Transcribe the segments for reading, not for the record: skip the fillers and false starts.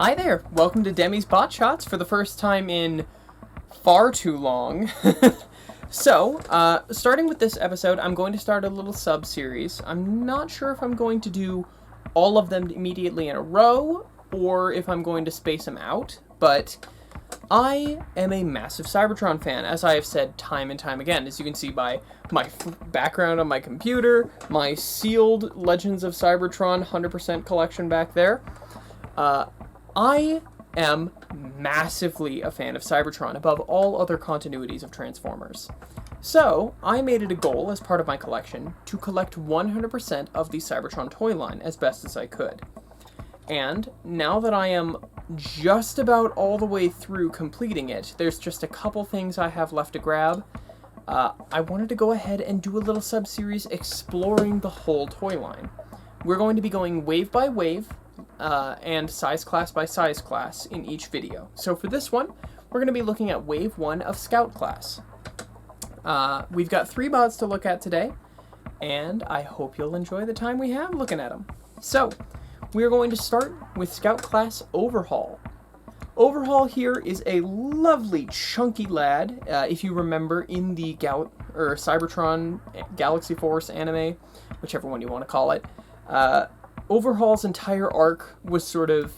Hi there, welcome to Demi's Bot Shots for the first time in far too long. Starting with this episode, I'm going to start a little sub-series. I'm not sure if I'm going to do all of them immediately in a row, or if I'm going to space them out, but I am a massive CYBERTRON fan, as I have said time and time again, as you can see by my background on my computer, my sealed Legends of CYBERTRON 100% collection back there. I am massively a fan of CYBERTRON above all other continuities of Transformers. So, I made it a goal as part of my collection to collect 100% of the CYBERTRON toy line as best as I could. And now that I am just about all the way through completing it, there's just a couple things I have left to grab. I wanted to go ahead and do a little sub-series exploring the whole toy line. We're going to be going wave by wave, and size class by size class in each video. So for this one, we're going to be looking at Wave 1 of Scout class. We've got 3 bots to look at today, and I hope you'll enjoy the time we have looking at them. So, we're going to start with Scout class Overhaul. Overhaul here is a lovely chunky lad, if you remember in the CYBERTRON Galaxy Force anime, whichever one you want to call it. Overhaul's entire arc was sort of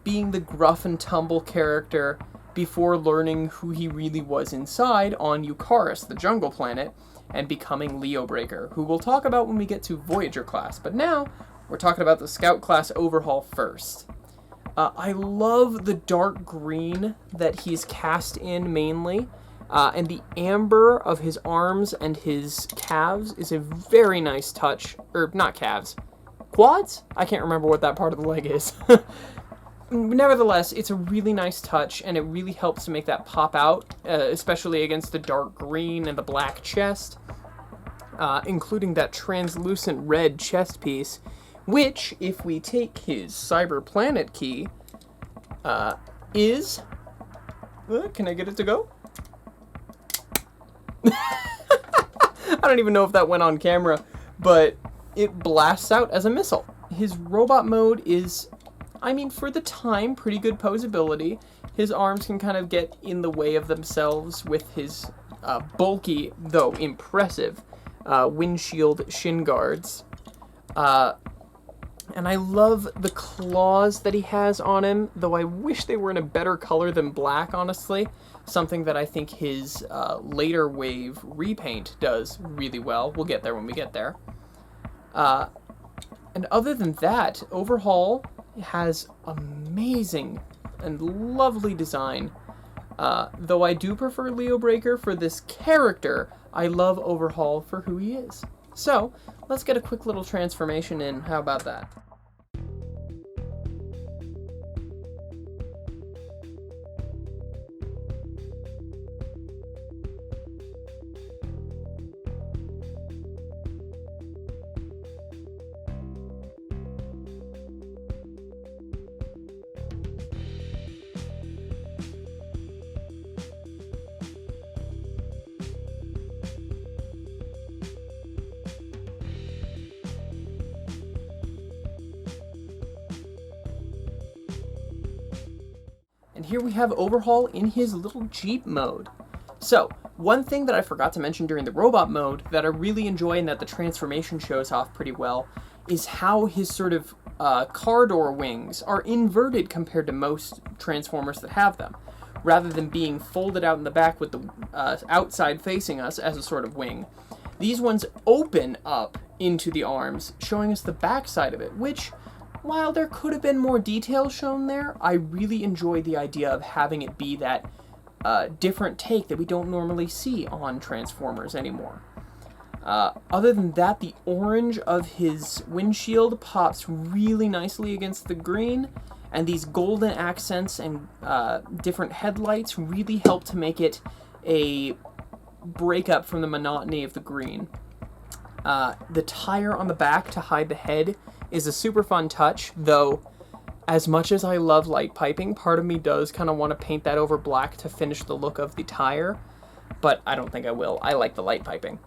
being the gruff and tumble character before learning who he really was inside on Eucharis, the jungle planet, and becoming Leo Breaker, who we'll talk about when we get to Voyager class. But now, we're talking about the Scout class Overhaul first. I love the dark green that he's cast in mainly, and the amber of his arms and his calves is a very nice touch, or not calves, quads? I can't remember what that part of the leg is. Nevertheless, it's a really nice touch, and it really helps to make that pop out, especially against the dark green and the black chest, including that translucent red chest piece, which, if we take his Cyber Planet key, is... can I get it to go? I don't even know if that went on camera, but it blasts out as a missile. His robot mode is, I mean, for the time, pretty good posability. His arms can kind of get in the way of themselves with his bulky, though impressive, windshield shin guards. And I love the claws that he has on him, though I wish they were in a better color than black, honestly. Something that I think his later wave repaint does really well. We'll get there when we get there. And other than that, Overhaul has amazing and lovely design. Though I do prefer Leo Breaker for this character, I love Overhaul for who he is. So, let's get a quick little transformation in. How about that? And here we have Overhaul in his little Jeep mode. So, one thing that I forgot to mention during the robot mode that I really enjoy and that the transformation shows off pretty well is how his sort of car door wings are inverted compared to most Transformers that have them. Rather than being folded out in the back with the outside facing us as a sort of wing, these ones open up into the arms, showing us the back side of it, which, while there could have been more detail shown there, I really enjoy the idea of having it be that different take that we don't normally see on Transformers anymore. Other than that, the orange of his windshield pops really nicely against the green, and these golden accents and different headlights really help to make it a breakup from the monotony of the green. The tire on the back to hide the head is a super fun touch, though as much as I love light piping, part of me does kind of want to paint that over black to finish the look of the tire, but I don't think I will. I like the light piping.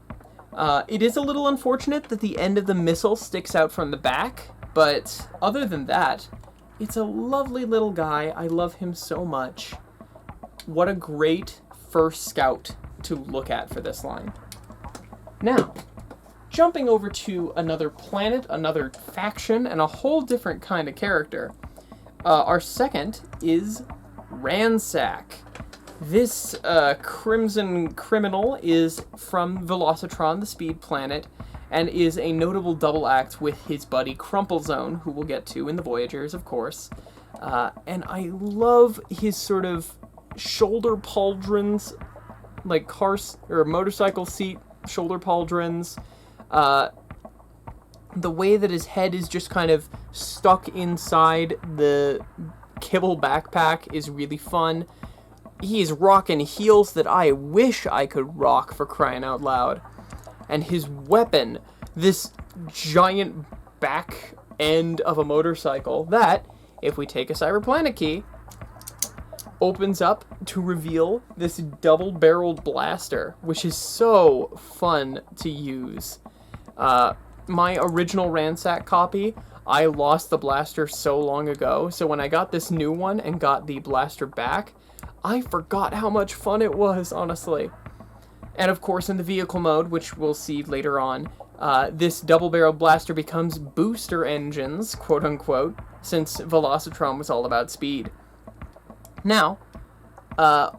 It is a little unfortunate that the end of the missile sticks out from the back, but other than that, it's a lovely little guy. I love him so much. What a great first scout to look at for this line. Now, jumping over to another planet, another faction, and a whole different kind of character. Our second is Ransack. This crimson criminal is from Velocitron, the speed planet, and is a notable double act with his buddy Crumplezone, who we'll get to in the Voyagers, of course. And I love his sort of shoulder pauldrons, like car or motorcycle seat shoulder pauldrons. The way that his head is just kind of stuck inside the kibble backpack is really fun. He is rocking heels that I wish I could rock, for crying out loud. And his weapon, this giant back end of a motorcycle that, if we take a Cyberplanet key, opens up to reveal this double-barreled blaster, which is so fun to use. My original Ransack copy, I lost the blaster so long ago, so when I got this new one and got the blaster back, I forgot how much fun it was, honestly. And of course, in the vehicle mode, which we'll see later on, this double-barreled blaster becomes booster engines, quote-unquote, since Velocitron was all about speed. Now,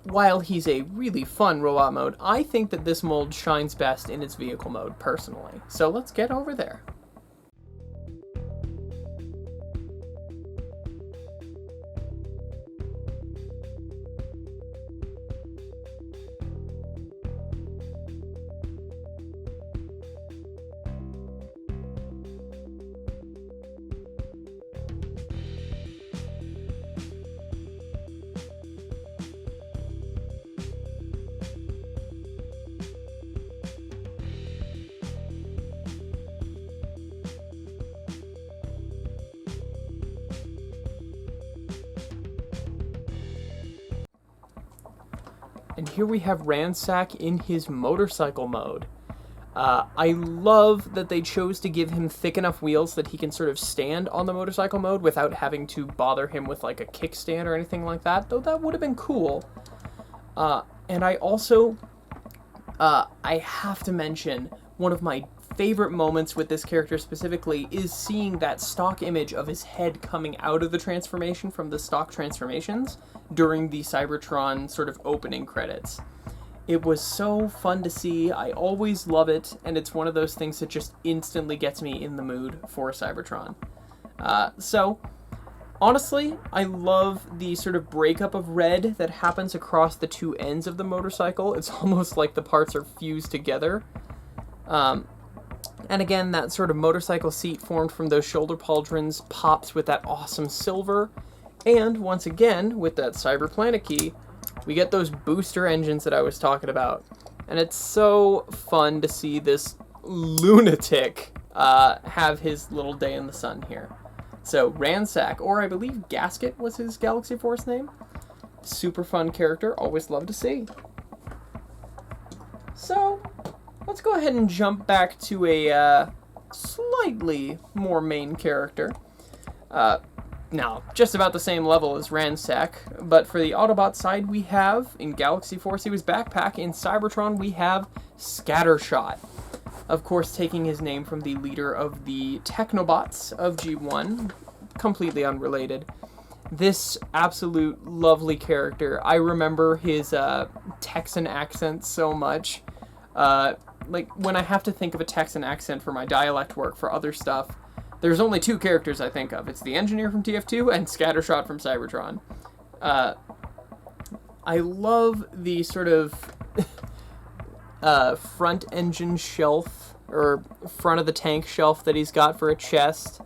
while he's a really fun robot mode, I think that this mold shines best in its vehicle mode, personally. So let's get over there. And here we have Ransack in his motorcycle mode. I love that they chose to give him thick enough wheels that he can sort of stand on the motorcycle mode without having to bother him with like a kickstand or anything like that, though that would have been cool. And I also, I have to mention, one of my favorite moments with this character specifically is seeing that stock image of his head coming out of the transformation from the stock transformations during the CYBERTRON sort of opening credits. It was so fun to see. I always love it, and it's one of those things that just instantly gets me in the mood for CYBERTRON. So, honestly, I love the sort of breakup of red that happens across the two ends of the motorcycle. It's almost like the parts are fused together. And again, that sort of motorcycle seat formed from those shoulder pauldrons pops with that awesome silver. And once again, with that Cyberplanet key, we get those booster engines that I was talking about. And it's so fun to see this lunatic have his little day in the sun here. So Ransack, or I believe Gasket was his Galaxy Force name. Super fun character, always love to see. So, let's go ahead and jump back to a slightly more main character. Now, just about the same level as Ransack, but for the Autobot side, we have, in Galaxy Force, he was Backpack. In CYBERTRON, we have Scattorshot. Of course, taking his name from the leader of the Technobots of G1, completely unrelated. This absolute lovely character. I remember his Texan accent so much. Like, when I have to think of a Texan accent for my dialect work for other stuff, there's only two characters I think of. It's the engineer from TF2 and Scattershot from CYBERTRON. I love the sort of front engine shelf, or front of the tank shelf that he's got for a chest.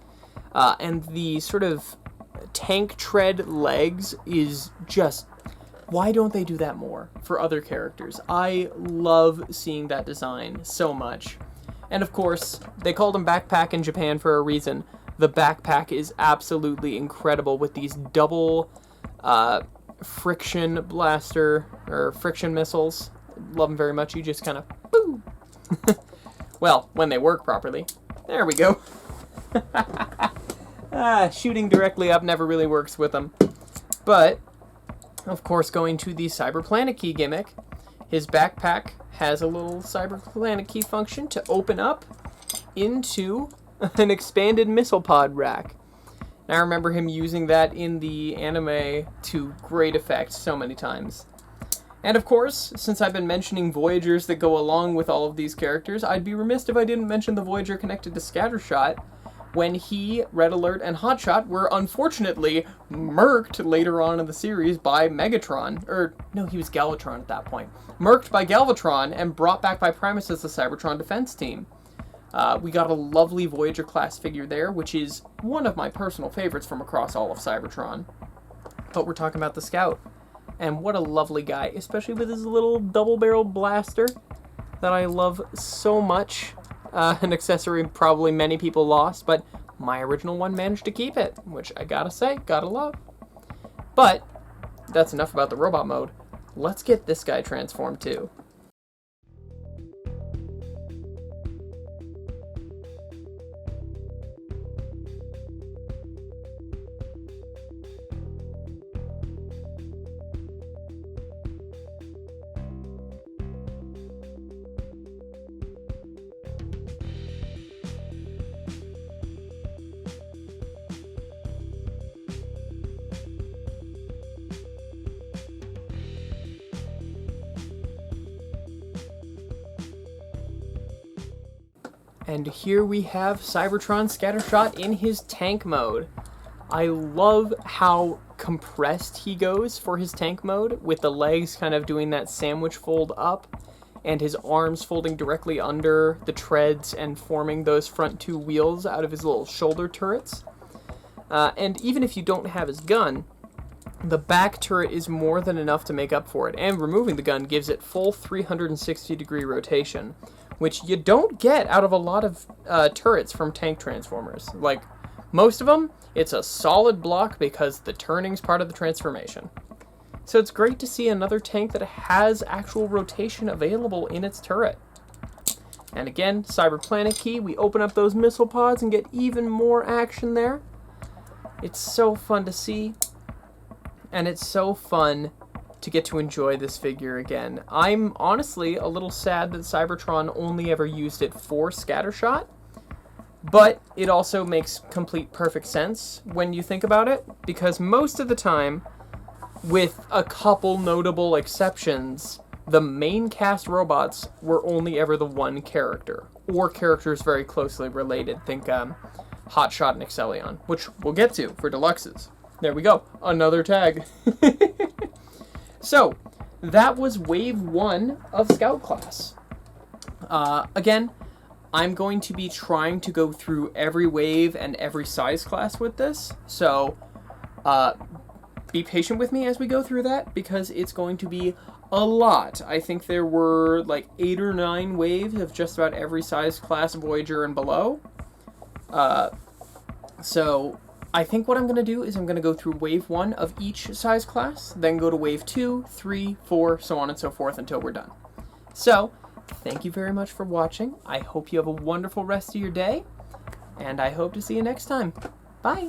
And the sort of tank tread legs is just... Why don't they do that more for other characters? I love seeing that design so much. And of course, they called him Backpack in Japan for a reason. The backpack is absolutely incredible with these double friction blaster, or friction missiles. Love them very much. You just kind of, boom. Well, when they work properly. There we go. Shooting directly up never really works with him. But, of course, going to the Cyberplanet key gimmick, his backpack has a little Cyberplanet key function to open up into an expanded missile pod rack. And I remember him using that in the anime to great effect so many times. And of course, since I've been mentioning Voyagers that go along with all of these characters, I'd be remiss if I didn't mention the Voyager connected to Scattershot, when he, Red Alert, and Hotshot were unfortunately murked later on in the series by Megatron. Or, no, he was Galvatron at that point. Murked by Galvatron and brought back by Primus as the Cybertron defense team. We got a lovely Voyager class figure there, which is one of my personal favorites from across all of Cybertron. But we're talking about the Scout. And what a lovely guy, especially with his little double-barreled blaster that I love so much. An accessory probably many people lost, but my original one managed to keep it, which I gotta say, gotta love. But that's enough about the robot mode. Let's get this guy transformed too. And here we have Cybertron Scattershot in his tank mode. I love how compressed he goes for his tank mode, with the legs kind of doing that sandwich fold up, and his arms folding directly under the treads and forming those front two wheels out of his little shoulder turrets. And even if you don't have his gun, the back turret is more than enough to make up for it, and removing the gun gives it full 360-degree rotation, which you don't get out of a lot of turrets from tank transformers. Like, most of them, it's a solid block because the turning's part of the transformation. So it's great to see another tank that has actual rotation available in its turret. And again, Cyberplanet key, we open up those missile pods and get even more action there. It's so fun to see, and it's so fun to get to enjoy this figure again. I'm honestly a little sad that Cybertron only ever used it for Scattershot, but it also makes complete perfect sense when you think about it, because most of the time, with a couple notable exceptions, the main cast robots were only ever the one character, or characters very closely related. Think Hotshot and Excellion, which we'll get to for deluxes. There we go, another tag. So, that was Wave 1 of Scout Class. Again, I'm going to be trying to go through every wave and every size class with this, so be patient with me as we go through that, because it's going to be a lot. I think there were like 8 or 9 waves of just about every size class, Voyager and below. So I think what I'm going to do is I'm going to go through Wave 1 of each size class, then go to Wave 2, 3, 4, so on and so forth until we're done. So, thank you very much for watching. I hope you have a wonderful rest of your day, and I hope to see you next time. Bye!